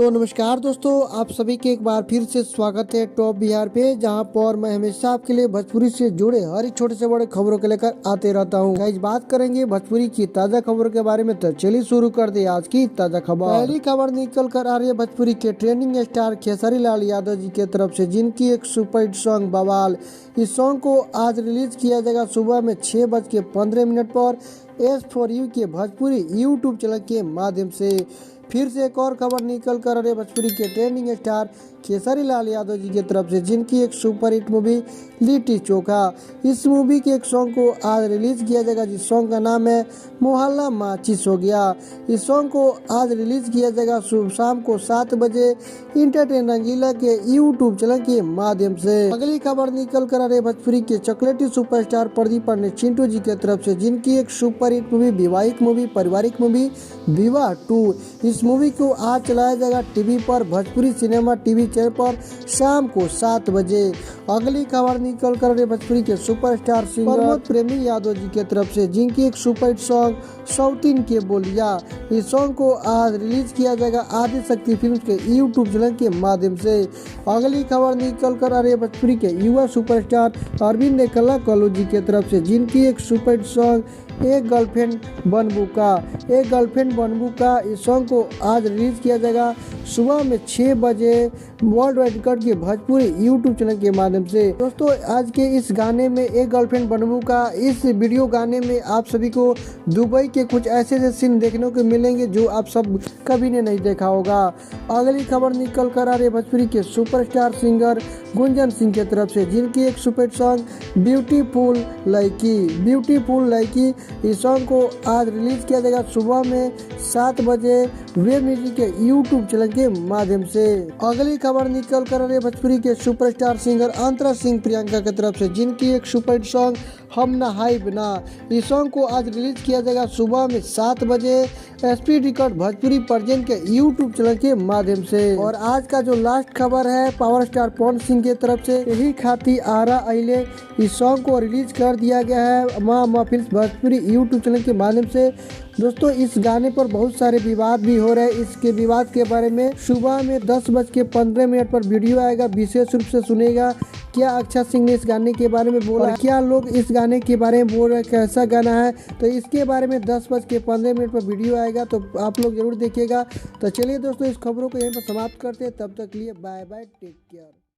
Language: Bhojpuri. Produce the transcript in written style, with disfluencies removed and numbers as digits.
तो नमस्कार दोस्तों, आप सभी के एक बार फिर से स्वागत है टॉप बिहार पे, जहां पर मैं हमेशा आपके लिए भोजपुरी से जुड़े हर एक छोटे से बड़े खबरों को लेकर आते रहता हूं। आज बात करेंगे भोजपुरी की ताजा खबरों के बारे में, तो चलिए शुरू कर दे आज की ताजा खबर। पहली खबर निकल कर आ रही है भोजपुरी के ट्रेंडिंग स्टार खेसारी लाल यादव जी के तरफ से, जिनकी एक सुपरहिट सॉन्ग बवाल, इस सॉन्ग को आज रिलीज किया जाएगा सुबह में 6:15 पर S4U के भोजपुरी यूट्यूब चैनल के माध्यम से। फिर से एक और खबर निकल कर रहे भोजपुरी के ट्रेंडिंग स्टार खेसारी लाल यादव जी की तरफ से, जिनकी एक सुपरहिट मूवी लिट्टी चोखा, इस मूवी के एक सॉन्ग को आज रिलीज किया जाएगा, जिस सॉन्ग का नाम है मोहल्ला माचिस हो गया। इस सॉन्ग को आज रिलीज किया जाएगा शाम को 7 बजे इंटरटेन रंगीला के यूट्यूब चैनल के माध्यम से। अगली खबर निकल कर आ रहे भोजपुरी के चॉकलेटी सुपरस्टार प्रदीप पांडे चिंटू जी की तरफ से, जिनकी एक सुपरहिट मूवी वैवाहिक मूवी पारिवारिक मूवी विवाह 2, इस मूवी को आज चलाया जाएगा टीवी पर, भोजपुरी सिनेमा टीवी चैनल पर शाम को 7 बजे। अगली खबर निकल कर रहे भोजपुरी के सुपरस्टार सिंगर प्रमोद प्रेमी यादव जी की तरफ से, जिनकी एक सुपरहिट सॉन्ग सौतीन के बोलिया, इस सॉन्ग को आज रिलीज किया जाएगा आदि शक्ति फिल्म के यूट्यूब चैनल के माध्यम से। अगली खबर निकल कर आ रही है भोजपुरी के युवा सुपरस्टार अरविंद कला कल्लू जी की तरफ से, जिनकी एक सुपरहिट सॉन्ग एक गर्लफ्रेंड बनबू का, इस सॉन्ग को आज रिलीज किया जाएगा सुबह में 6 बजे वर्ल्ड वाइड रिकॉर्ड के भोजपुरी यूट्यूब चैनल के माध्यम से। दोस्तों, आज के इस गाने में एक गर्लफ्रेंड बनबू का, इस वीडियो गाने में आप सभी को दुबई के कुछ ऐसे सीन देखने को मिलेंगे जो आप सब कभी ने नहीं देखा होगा। अगली खबर निकल कर आ रही है भोजपुरी के सुपरस्टार सिंगर गुंजन सिंह की तरफ से, जिनकी एक सुपरहिट सॉन्ग ब्यूटीफुल लड़की, इस सॉन्ग को आज रिलीज किया जाएगा सुबह में 7 बजे वेब म्यूजिक के यूट्यूब चैनल के माध्यम से। अगली खबर निकल कर रही है भोजपुरी के सुपरस्टार सिंगर अंतरा सिंह प्रियंका की तरफ से, जिनकी एक सुपरहिट सॉन्ग हम ना हाई बिना, इस सॉन्ग को आज रिलीज किया जाएगा सुबह में 7 बजे स्पीड रिकॉर्ड भोजपुरी प्रेजेंट के यूट्यूब चैनल के माध्यम से। और आज का जो लास्ट खबर है पावर स्टार पवन सिंह की तरफ से, यही खाती आरा अइले, इस सॉन्ग को रिलीज कर दिया गया है माँ महफिल भोजपुरी यूट्यूब चैनल के माध्यम से। दोस्तों, इस गाने पर बहुत सारे विवाद भी हो रहे हैं। इसके विवाद के बारे में सुबह में 10:15 पर वीडियो आएगा, विशेष रूप से सुनेगा क्या अक्षय सिंह ने इस गाने के बारे में बोला, क्या लोग इस गाने के बारे में बोल रहे हैं, कैसा गाना है, तो इसके बारे में 10:15 पर वीडियो आएगा, तो आप लोग जरूर देखिएगा। तो चलिए दोस्तों, इस खबरों को यहीं पर समाप्त करते हैं, तब तक लिए बाय बाय, टेक केयर।